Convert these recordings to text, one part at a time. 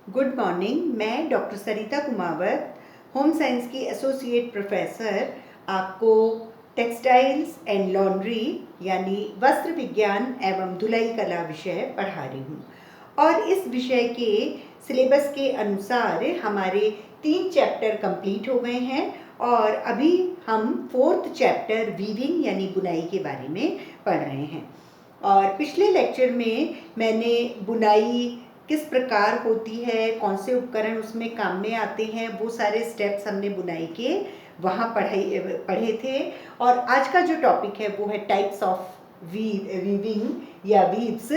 Good morning. मैं doctor सरिता Kumawat, home science की associate professor, आपको टेक्सटाइल्स एंड लॉन्ड्री यानी वस्त्र विज्ञान एवं धुलाई कला विषय पढ़ा रही हूँ। और इस विषय के सिलेबस के अनुसार हमारे 3 चैप्टर कंप्लीट हो गए हैं और अभी हम 4th चैप्टर वीविंग यानी बुनाई के बारे में पढ़ रहे हैं। और पिछले लेक्चर में मैंने बुनाई किस प्रकार होती है, कौन से उपकरण उसमें काम में आते हैं, वो सारे स्टेप्स हमने बुनाई के वहाँ पढ़े थे। और आज का जो टॉपिक है वो है टाइप्स ऑफ वीविंग या वीव्स,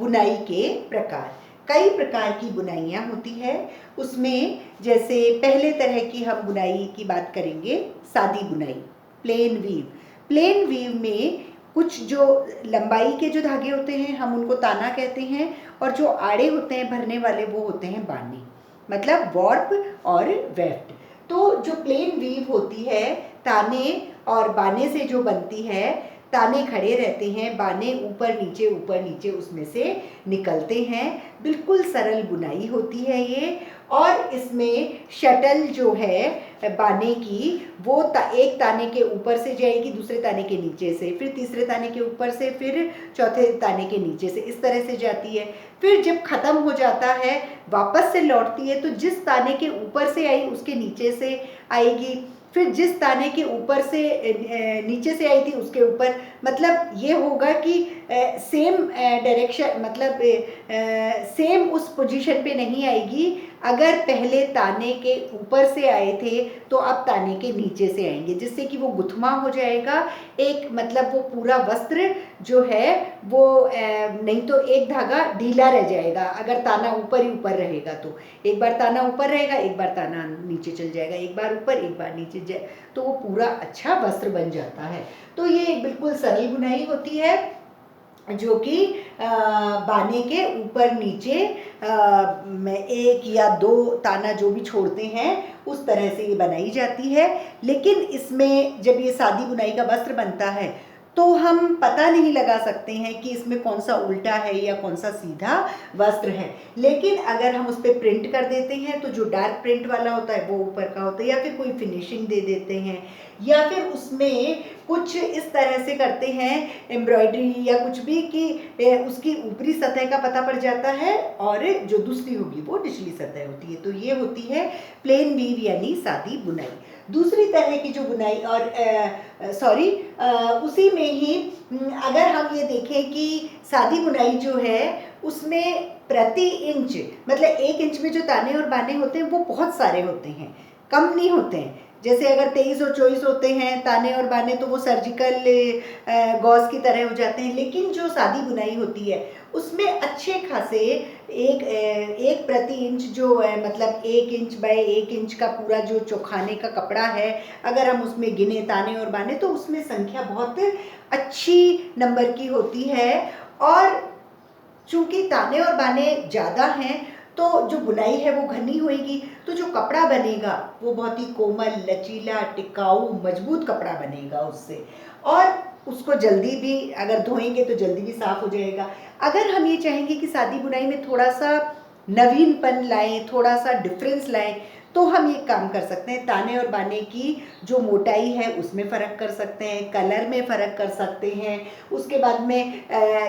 बुनाई के प्रकार। कई प्रकार की बुनाइयाँ होती है उसमें। जैसे पहले तरह की हम बुनाई की बात करेंगे, सादी बुनाई, प्लेन वीव। प्लेन वीव में कुछ जो लंबाई के जो धागे होते हैं हम उनको ताना कहते हैं, और जो आड़े होते हैं भरने वाले वो होते हैं बाने, मतलब वॉर्प और वेफ्ट। तो जो प्लेन वीव होती है, ताने और बाने से जो बनती है, ताने खड़े रहते हैं, बाने ऊपर नीचे उसमें से निकलते हैं। बिल्कुल सरल बुनाई होती है ये। और इसमें शटल जो है बाने की, वो एक ताने के ऊपर से जाएगी, दूसरे ताने के नीचे से, फिर तीसरे ताने के ऊपर से, फिर चौथे ताने के नीचे से, इस तरह से जाती है। फिर जब ख़त्म हो जाता है वापस से लौटती है, तो जिस ताने के ऊपर से आई उसके नीचे से आएगी, फिर जिस ताने के ऊपर से नीचे से आई थी उसके ऊपर। मतलब ये होगा कि सेम डायरेक्शन, मतलब सेम उस पोजीशन पे नहीं आएगी। अगर पहले ताने के ऊपर से आए थे तो अब ताने के नीचे से आएंगे, जिससे कि वो गुथमा हो जाएगा एक, मतलब वो पूरा वस्त्र जो है वो नहीं तो एक धागा ढीला रह जाएगा अगर ताना ऊपर ही ऊपर रहेगा। तो एक बार ताना ऊपर रहेगा, एक बार ताना नीचे चल जाएगा, एक बार ऊपर एक बार नीचे जाए, तो वो पूरा अच्छा वस्त्र बन जाता है। तो ये बिल्कुल सरल बुनाई होती है जो कि बाने के ऊपर नीचे में 1 या 2 ताना जो भी छोड़ते हैं उस तरह से ये बनाई जाती है। लेकिन इसमें जब ये सादी बुनाई का वस्त्र बनता है तो हम पता नहीं लगा सकते हैं कि इसमें कौन सा उल्टा है या कौन सा सीधा वस्त्र है। लेकिन अगर हम उस पर प्रिंट कर देते हैं तो जो डार्क प्रिंट वाला होता है वो ऊपर का होता है, या फिर कोई फिनिशिंग दे देते हैं, या फिर उसमें कुछ इस तरह से करते हैं एम्ब्रॉयडरी या कुछ भी कि उसकी ऊपरी सतह का पता पड़ जाता है और जो दूसरी होगी वो निचली सतह होती है। तो ये होती है प्लेन वीव यानी सादी बुनाई। दूसरी तरह की जो बुनाई, और उसी में ही अगर हम ये देखें कि सादी बुनाई जो है उसमें प्रति इंच, मतलब 1 इंच में जो ताने और बाने होते हैं वो बहुत सारे होते हैं, कम नहीं होते हैं। जैसे अगर 23 और 24 होते हैं ताने और बाने तो वो सर्जिकल गॉज की तरह हो जाते हैं। लेकिन जो सादी बुनाई होती है उसमें अच्छे खासे एक प्रति इंच जो है, मतलब 1 इंच बाय 1 इंच का पूरा जो चौखाने का कपड़ा है, अगर हम उसमें गिने ताने और बाने तो उसमें संख्या बहुत अच्छी नंबर की होती है। और चूंकि ताने और बाने ज़्यादा हैं तो जो बुनाई है वो घनी होएगी, तो जो कपड़ा बनेगा वो बहुत ही कोमल, लचीला, टिकाऊ, मजबूत कपड़ा बनेगा उससे। और उसको जल्दी भी अगर धोएंगे तो जल्दी भी साफ हो जाएगा। अगर हम ये चाहेंगे कि सादी बुनाई में थोड़ा सा नवीनपन लाएं, थोड़ा सा डिफरेंस लाएं, तो हम ये काम कर सकते हैं। ताने और बाने की जो मोटाई है उसमें फ़र्क कर सकते हैं, कलर में फ़र्क कर सकते हैं। उसके बाद में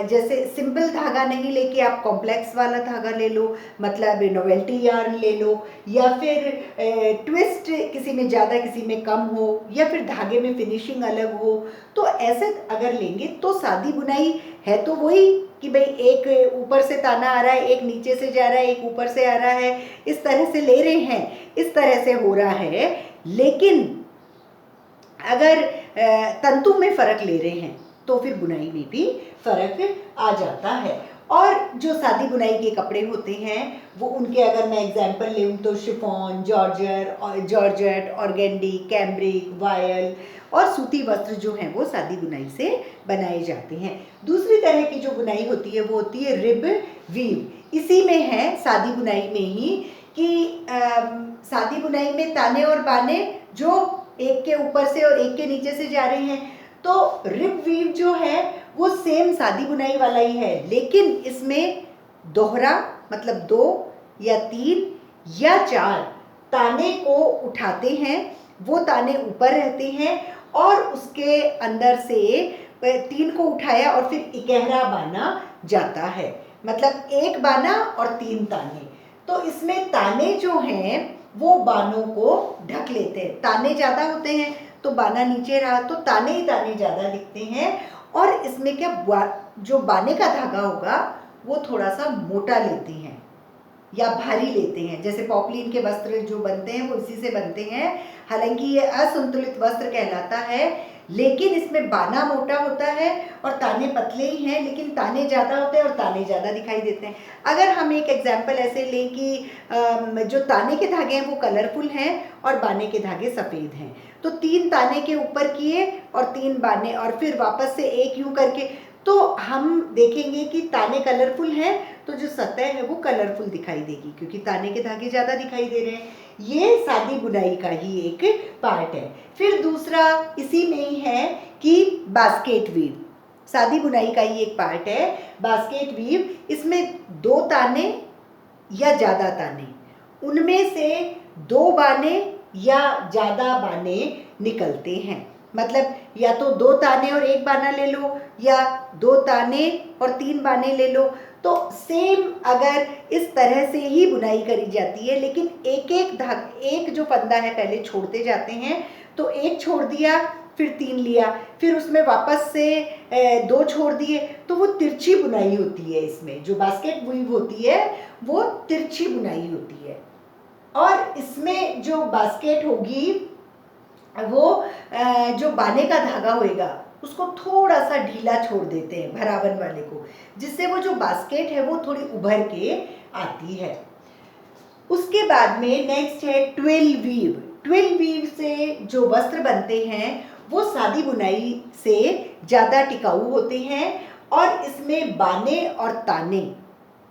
जैसे सिंपल धागा नहीं लेके आप कॉम्प्लेक्स वाला धागा ले लो, मतलब नोवेल्टी यार्न ले लो, या फिर ट्विस्ट किसी में ज़्यादा किसी में कम हो, या फिर धागे में फिनिशिंग अलग हो। तो ऐसे अगर लेंगे तो सादी बुनाई है तो वही कि भाई एक ऊपर से ताना आ रहा है, एक नीचे से जा रहा है, एक ऊपर से आ रहा है, इस तरह से ले रहे हैं, इस तरह से हो रहा है। लेकिन अगर तंतु में फ़र्क ले रहे हैं तो फिर बुनाई में भी फ़र्क आ जाता है। और जो सादी बुनाई के कपड़े होते हैं वो, उनके अगर मैं एग्जांपल लूँ तो chiffon, georgette, organdy, cambric, voile और सूती वस्त्र जो हैं वो सादी बुनाई से बनाए जाते हैं। दूसरी तरह की जो बुनाई होती है वो होती है रिब वीव। इसी में है सादी बुनाई में ही कि सादी बुनाई में ताने और बाने जो एक के ऊपर से और एक के नीचे से जा रहे हैं, तो रिब वीव जो है वो सेम सादी बुनाई वाला ही है, लेकिन इसमें दोहरा, मतलब 2 या 3 या 4 ताने को उठाते हैं, वो ताने ऊपर रहते हैं और उसके अंदर से 3 को उठाया और फिर इकहरा बाना जाता है, मतलब एक बाना और 3 ताने। तो इसमें ताने जो हैं वो बानों को ढक लेते हैं। ताने ज़्यादा होते हैं तो बाना नीचे रहा तो ताने ही ताने ज़्यादा दिखते हैं। और इसमें क्या जो बाने का धागा होगा वो थोड़ा सा मोटा लेते हैं या भारी लेते हैं। जैसे पॉपलिन के वस्त्र जो बनते हैं वो इसी से बनते हैं। हालांकि ये असंतुलित वस्त्र कहलाता है, लेकिन इसमें बाना मोटा होता है और ताने पतले ही हैं, लेकिन ताने ज़्यादा होते हैं और ताने ज़्यादा दिखाई देते हैं। अगर हम एक एग्जाम्पल ऐसे लें कि जो ताने के धागे हैं वो कलरफुल हैं और बाने के धागे सफ़ेद हैं, तो 3 ताने के ऊपर किए और 3 बाने और फिर वापस से एक यूं करके, तो हम देखेंगे कि ताने कलरफुल हैं तो जो सतह है वो कलरफुल दिखाई देगी क्योंकि ताने के धागे ज़्यादा दिखाई दे रहे हैं। ये सादी बुनाई का ही एक पार्ट है। फिर दूसरा इसी में ही है कि बास्केट वीव, सादी बुनाई का ही एक पार्ट है बास्केट वीव। इसमें 2 ताने या ज़्यादा ताने, उनमें से 2 बाने या ज़्यादा बाने निकलते हैं। मतलब या तो 2 ताने और 1 बाना ले लो या 2 ताने और 3 बाने ले लो। तो सेम अगर इस तरह से ही बुनाई करी जाती है, लेकिन एक जो फंदा है पहले छोड़ते जाते हैं, तो 1 छोड़ दिया फिर 3 लिया, फिर उसमें वापस से 2 छोड़ दिए, तो वो तिरछी बुनाई होती है। इसमें जो बास्केट वीव होती है वो तिरछी बुनाई होती है। और इसमें जो बास्केट होगी वो जो बाने का धागा होएगा उसको थोड़ा सा ढीला छोड़ देते हैं भरावन वाले को, जिससे वो जो बास्केट है वो थोड़ी उभर के आती है। उसके बाद में नेक्स्ट है ट्विल वीव। ट्विल वीव से जो वस्त्र बनते हैं वो सादी बुनाई से ज़्यादा टिकाऊ होते हैं और इसमें बाने और ताने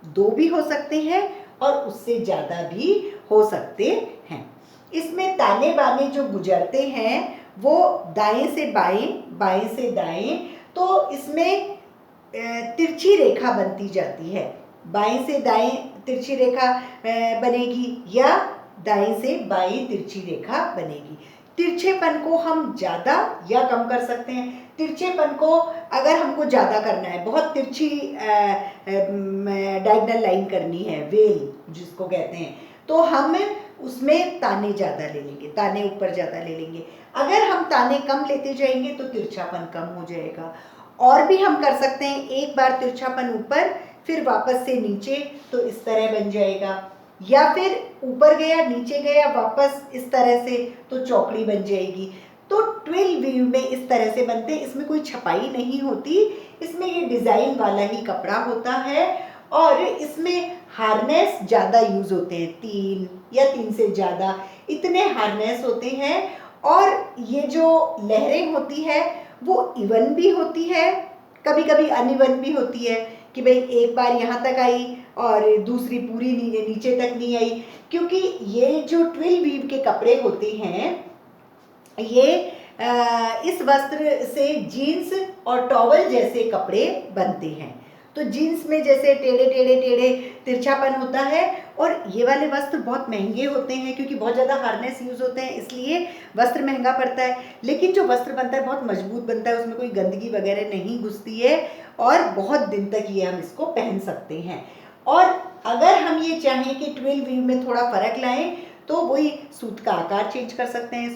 2 भी हो सकते हैं और उससे ज़्यादा भी हो सकते हैं। इसमें ताने बाने जो गुजरते हैं वो दाएं से बाएं, बाएं से दाएं, तो इसमें तिरछी रेखा बनती जाती है। बाएं से दाएं तिरछी रेखा बनेगी या दाएं से बाएं तिरछी रेखा बनेगी। तिरछेपन को हम ज़्यादा या कम कर सकते हैं। तिरछेपन को अगर हमको ज़्यादा करना है, बहुत तिरछी डायगोनल लाइन करनी है, वेल जिसको कहते हैं, तो हम उसमें ताने ज़्यादा ले लेंगे, ताने ऊपर ज़्यादा ले लेंगे। अगर हम ताने कम लेते जाएंगे तो तिरछापन कम हो जाएगा। और भी हम कर सकते हैं, एक बार तिरछापन ऊपर फिर वापस से नीचे, तो इस तरह बन जाएगा, या फिर ऊपर गया नीचे गया वापस इस तरह से, तो चौकड़ी बन जाएगी। तो ट्विल वीव में इस तरह से बनते हैं। इसमें कोई छपाई नहीं होती, इसमें ये डिज़ाइन वाला ही कपड़ा होता है और इसमें हार्नेस ज़्यादा यूज़ होते हैं, 3 या 3 से ज़्यादा इतने हार्नेस होते हैं। और ये जो लहरें होती है वो इवन भी होती है, कभी कभी अनइवन भी होती है कि भाई एक बार यहाँ तक आई और दूसरी पूरी नीचे तक नहीं आई, क्योंकि ये जो ट्विल वीव के कपड़े होते हैं ये इस वस्त्र से जीन्स और टॉवल जैसे कपड़े बनते हैं। तो जीन्स में जैसे टेढ़े टेढ़े टेढ़े तिरछापन होता है, और ये वाले वस्त्र बहुत महंगे होते हैं क्योंकि बहुत ज़्यादा हार्नेस यूज़ होते हैं, इसलिए वस्त्र महंगा पड़ता है। लेकिन जो वस्त्र बनता है बहुत मजबूत बनता है, उसमें कोई गंदगी वगैरह नहीं घुसती है और बहुत दिन तक ये हम इसको पहन सकते हैं। और अगर हम ये चाहें कि ट्विल वीव में थोड़ा फ़र्क लाएं तो वही सूत का आकार चेंज कर सकते हैं,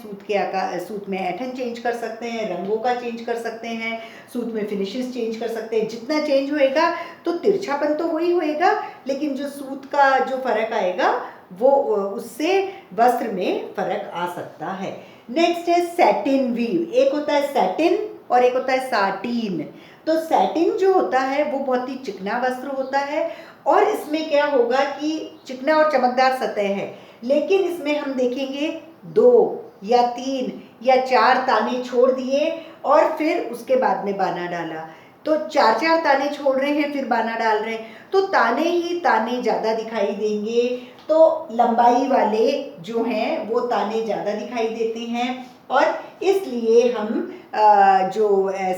सूत में ऐठन चेंज कर सकते हैं, रंगों का चेंज कर सकते हैं, सूत में फिनिशेस चेंज कर सकते हैं। जितना चेंज होएगा तो तिरछापन तो वही होएगा, लेकिन जो सूत का जो फ़र्क आएगा वो उससे वस्त्र में फ़र्क आ सकता है। नेक्स्ट है सैटिन वीव। एक होता है सैटिन और एक होता है साटीन। तो सैटिन जो होता है वो बहुत ही चिकना वस्त्र होता है और इसमें क्या होगा कि चिकना और चमकदार सतह है, लेकिन इसमें हम देखेंगे 2 या 3 या 4 ताने छोड़ दिए और फिर उसके बाद में बाना डाला, तो 4 ताने छोड़ रहे हैं फिर बाना डाल रहे हैं, तो ताने ही ताने ज़्यादा दिखाई देंगे। तो लंबाई वाले जो हैं वो ताने ज़्यादा दिखाई देते हैं, और इसलिए हम जो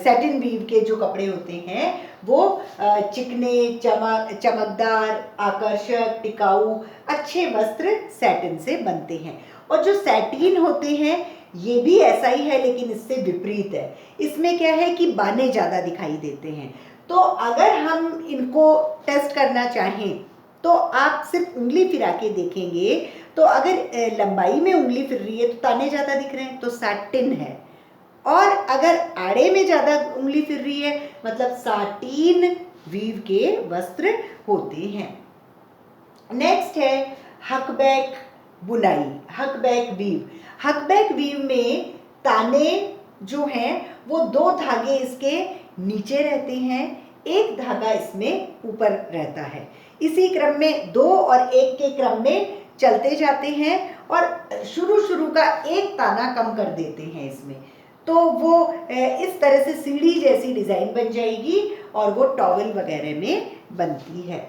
सैटिन वीव के जो कपड़े होते हैं वो चिकने, चमकदार, आकर्षक, टिकाऊ, अच्छे वस्त्र सैटिन से बनते हैं। और जो सैटिन होते हैं ये भी ऐसा ही है, लेकिन इससे विपरीत है। इसमें क्या है कि बाने ज़्यादा दिखाई देते हैं। तो अगर हम इनको टेस्ट करना चाहें तो आप सिर्फ उंगली फिरा के देखेंगे, तो अगर लंबाई में उंगली फिर रही है तो ताने ज़्यादा दिख रहे हैं, तो सैटिन है। और अगर आड़े में ज़्यादा उंगली फिर रही है मतलब साटिन वीव के वस्त्र होते हैं। नेक्स्ट है हकबैक बुनाई, हकबैक वीव। हकबैक वीव में ताने जो हैं वो 2 धागे इसके नीचे रहते हैं, एक धागा इसमें ऊपर रहता है। इसी क्रम में 2 और 1 के क्रम में चलते जाते हैं और शुरू का एक ताना कम कर देते हैं इसमें, तो वो इस तरह से सीढ़ी जैसी डिज़ाइन बन जाएगी और वो टॉवल वगैरह में बनती है।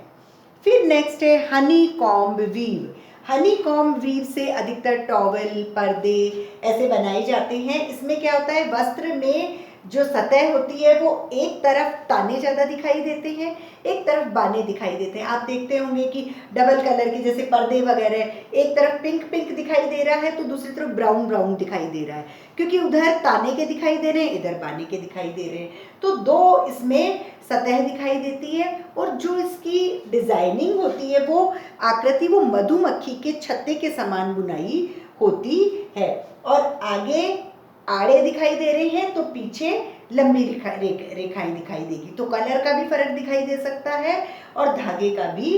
फिर नेक्स्ट है honeycomb weave. Honeycomb weave से अधिकतर टॉवल, पर्दे ऐसे बनाए जाते हैं। इसमें क्या होता है, वस्त्र में जो सतह होती है वो एक तरफ ताने ज़्यादा दिखाई देते हैं, एक तरफ बाने दिखाई देते हैं। आप देखते होंगे कि डबल कलर के जैसे पर्दे वगैरह, एक तरफ पिंक पिंक दिखाई दे रहा है तो दूसरी तरफ ब्राउन ब्राउन दिखाई दे रहा है, क्योंकि उधर ताने के दिखाई दे रहे हैं, इधर बाने के दिखाई दे रहे हैं। तो 2 इसमें सतह दिखाई देती है और जो इसकी डिज़ाइनिंग होती है वो आकृति वो मधुमक्खी के छत्ते के समान बुनाई होती है। और आगे आड़े दिखाई दे रहे हैं तो पीछे लंबी रेखाएं दिखाई देगी, तो कलर का भी फर्क दिखाई दे सकता है और धागे का भी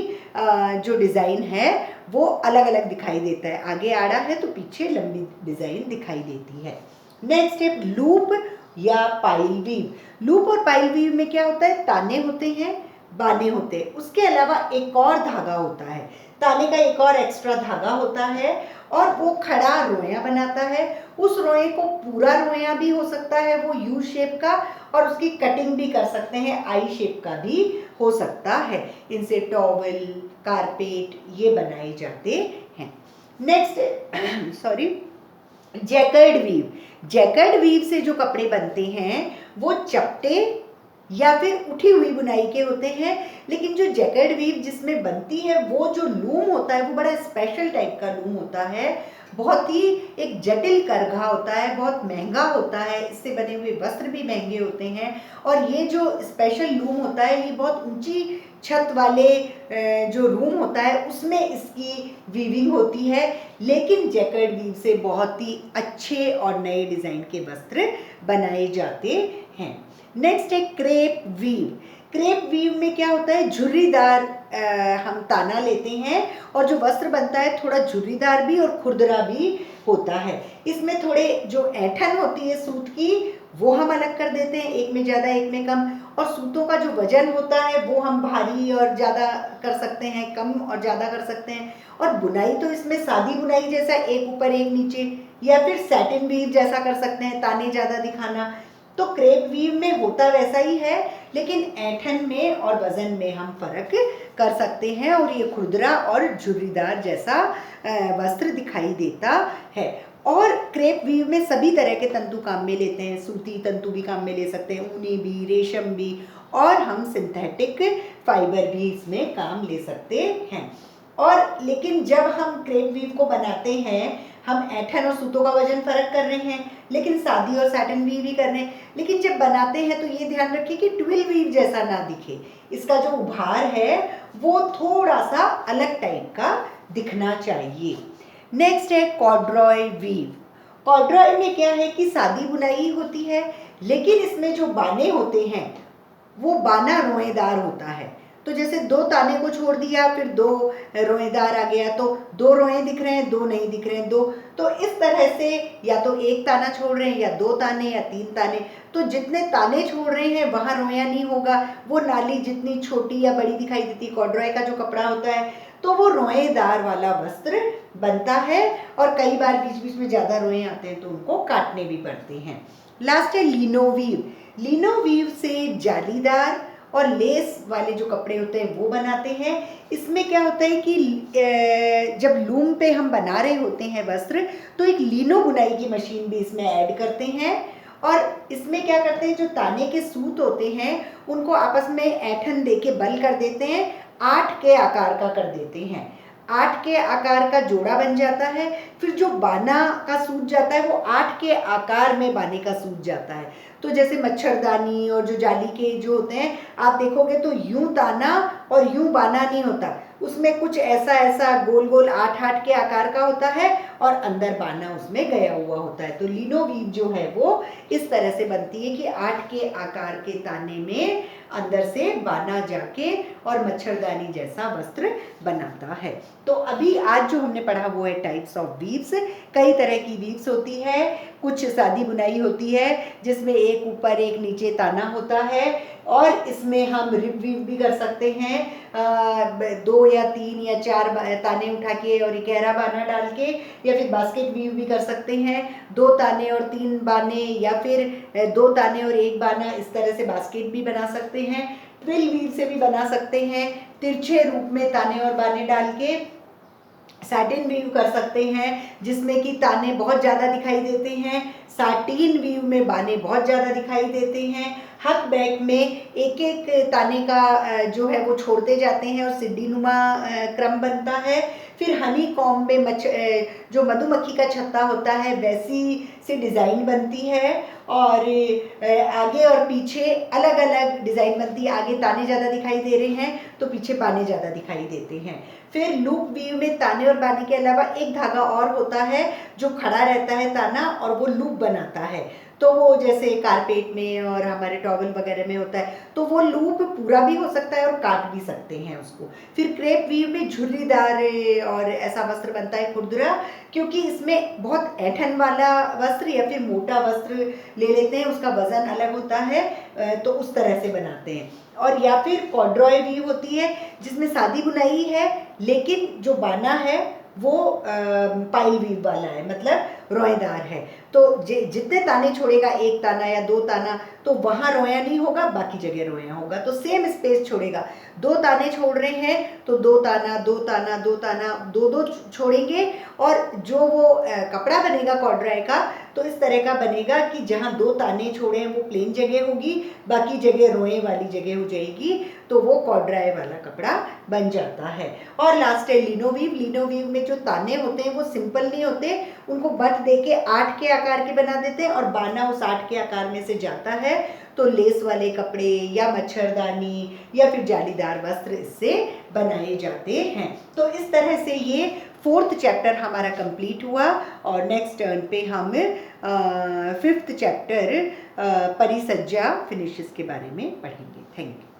जो डिज़ाइन है वो अलग अलग दिखाई देता है। आगे आड़ा है तो पीछे लंबी डिज़ाइन दिखाई देती है। नेक्स्ट है लूप या पाइल वीव। लूप और पाइल वीव में क्या होता है, ताने होते हैं, बाने होते हैं, उसके अलावा एक और धागा होता है, ताने का एक और एक्स्ट्रा धागा होता है और वो खड़ा रोया बनाता है। उस रोए को पूरा रोया भी हो सकता है, वो यू शेप का, और उसकी कटिंग भी कर सकते हैं, आई शेप का भी हो सकता है। इनसे टॉवल, कारपेट ये बनाए जाते हैं। Next sorry jacquard weave. Jacquard weave से जो कपड़े बनते हैं वो चपटे या फिर उठी हुई बुनाई के होते हैं, लेकिन जो जैकर्ड वीव जिसमें बनती है वो जो लूम होता है वो बड़ा स्पेशल टाइप का लूम होता है, बहुत ही एक जटिल करघा होता है, बहुत महंगा होता है, इससे बने हुए वस्त्र भी महंगे होते हैं। और ये जो स्पेशल लूम होता है ये बहुत ऊंची छत वाले जो रूम होता है उसमें इसकी वीविंग होती है, लेकिन जैकर्ड वीव से बहुत ही अच्छे और नए डिज़ाइन के वस्त्र बनाए जाते हैं। नेक्स्ट है क्रेप वीव। क्रेप वीव में क्या होता है, झुर्रीदार हम ताना लेते हैं और जो वस्त्र बनता है थोड़ा झुर्रीदार भी और खुरदरा भी होता है। इसमें थोड़े जो ऐंठन होती है सूत की वो हम अलग कर देते हैं, एक में ज़्यादा एक में कम, और सूतों का जो वजन होता है वो हम भारी और ज़्यादा कर सकते हैं, कम और ज़्यादा कर सकते हैं। और बुनाई तो इसमें सादी बुनाई जैसा एक ऊपर एक नीचे, या फिर सैटिन वीव जैसा कर सकते हैं, ताने ज़्यादा दिखाना। तो क्रेप वीव में होता वैसा ही है, लेकिन ऐंठन में और वजन में हम फर्क कर सकते हैं और ये खुरदरा और झुर्रीदार जैसा वस्त्र दिखाई देता है। और क्रेप वीव में सभी तरह के तंतु काम में लेते हैं, सूती तंतु भी काम में ले सकते हैं, ऊनी भी, रेशम भी, और हम सिंथेटिक फाइबर भी इसमें काम ले सकते हैं। और लेकिन जब हम क्रेप वीव को बनाते हैं हम ऐंठन और सूतों का वजन फर्क कर रहे हैं, लेकिन सादी और सैटिन वीव भी कर रहे हैं, लेकिन जब बनाते हैं तो ये ध्यान रखिए कि ट्विल वीव जैसा ना दिखे, इसका जो उभार है वो थोड़ा सा अलग टाइप का दिखना चाहिए। नेक्स्ट है कॉर्ड्रॉय वीव। कॉर्ड्रॉय में क्या है कि सादी बुनाई होती है, लेकिन इसमें जो बाने होते हैं वो बाना रोएदार होता है। तो जैसे 2 ताने को छोड़ दिया फिर 2 रोएदार आ गया, तो 2 रोए दिख रहे हैं, 2 नहीं दिख रहे हैं, 2, तो इस तरह से या तो 1 ताना छोड़ रहे हैं या 2 ताने या 3 ताने, तो जितने ताने छोड़ रहे हैं वहाँ रोया नहीं होगा, वो नाली जितनी छोटी या बड़ी दिखाई देती। कॉर्ड्रॉय का जो कपड़ा होता है तो वो रोएदार वाला वस्त्र बनता है और कई बार बीच बीच में ज़्यादा रोए आते हैं तो उनको काटने भी पड़ते हैं। लास्ट है लिनो वीव। लिनो वीव से जालीदार और लेस वाले जो कपड़े होते हैं वो बनाते हैं। इसमें क्या होता है कि जब लूम पे हम बना रहे होते हैं वस्त्र तो एक लीनो बुनाई की मशीन भी इसमें ऐड करते हैं। और इसमें क्या करते हैं, जो ताने के सूत होते हैं उनको आपस में ऐंठन दे के बल कर देते हैं, 8 के आकार का कर देते हैं। 8 के आकार का जोड़ा बन जाता है। फिर जो बाना का सूत जाता है वो 8 के आकार में बाने का सूत जाता है। तो जैसे मच्छरदानी और जो जाली के जो होते हैं आप देखोगे तो यूं ताना और यूं बाना नहीं होता, उसमें कुछ ऐसा ऐसा गोल गोल 8-8 के आकार का होता है और अंदर बाना उसमें गया हुआ होता है। तो लिनो वीव जो है वो इस तरह से बनती है कि 8 के आकार के ताने में अंदर से बाना जाके और मच्छरदानी जैसा वस्त्र बनाता है। तो अभी आज जो हमने पढ़ा वो है टाइप्स ऑफ वीव्स। कई तरह की वीव्स होती है। कुछ सादी बुनाई होती है जिसमें एक ऊपर एक नीचे ताना होता है, और इसमें हम रिब वीव भी कर सकते हैं, 2 या 3 या 4 ताने उठा के और एक गहरा बाना डाल के, या फिर बास्केट वीव भी कर सकते हैं, 2 ताने और 3 बाने, या फिर 2 ताने और 1 बाना, इस तरह से बास्केट भी बना सकते हैं। ट्विल वीव से भी बना सकते हैं, तिरछे रूप में ताने और बाने डाल के। सैटिन वीव कर सकते हैं जिसमें कि ताने बहुत ज़्यादा दिखाई देते हैं, साटिन वीव में बाने बहुत ज़्यादा दिखाई देते हैं। हक बैक में एक एक ताने का जो है वो छोड़ते जाते हैं और सीढ़ीनुमा क्रम बनता है। फिर हनी कॉम्ब में जो मधुमक्खी का छत्ता होता है वैसी सी डिज़ाइन बनती है, और आगे और पीछे अलग अलग डिज़ाइन बनती है। आगे ताने ज़्यादा दिखाई दे रहे हैं तो पीछे बाने ज़्यादा दिखाई देते हैं। फिर लूप वीव में ताने और बाने के अलावा एक धागा और होता है जो खड़ा रहता है ताना और वो लूप बनाता है। तो वो जैसे कारपेट में और हमारे टॉवल वगैरह में होता है, तो वो लूप पूरा भी हो सकता है और काट भी सकते हैं उसको। फिर क्रेप वीव में झुर्रीदार और ऐसा वस्त्र बनता है खुरदुरा, क्योंकि इसमें बहुत ऐंठन वाला वस्त्र या फिर मोटा वस्त्र ले लेते हैं, उसका वजन अलग होता है, तो उस तरह से बनाते हैं। और या फिर कॉर्ड्रॉय वीव होती है जिसमें सादी बुनाई है लेकिन जो बाना है वो पाइल वीव वाला है, मतलब रोएदार है। तो जितने ताने छोड़ेगा, 1 ताना या 2 ताना, तो वहाँ रोया नहीं होगा, बाकी जगह रोया होगा। तो सेम स्पेस छोड़ेगा। 2 ताने छोड़ रहे हैं तो 2 ताना 2 ताना 2 ताना 2-2 छोड़ेंगे, और जो वो कपड़ा बनेगा कॉर्ड्रॉय का तो इस तरह का बनेगा कि जहाँ 2 ताने छोड़े हैं वो प्लेन जगह होगी, बाकी जगह रोए वाली जगह हो जाएगी, तो वो कॉर्ड्रॉय वाला कपड़ा बन जाता है। और लास्ट है लिनो वीव। लिनो वीव में जो ताने होते हैं वो सिंपल नहीं होते, उनको बट दे के 8 के आकार के बना देते हैं और बाना उस 8 के आकार में से जाता है, तो लेस वाले कपड़े या मच्छरदानी या फिर जालीदार वस्त्र इससे बनाए जाते हैं। तो इस तरह से ये 4th चैप्टर हमारा कंप्लीट हुआ, और नेक्स्ट टर्न पे हम 5th चैप्टर परिसज्जा फिनिशेस के बारे में पढ़ेंगे। Thank you.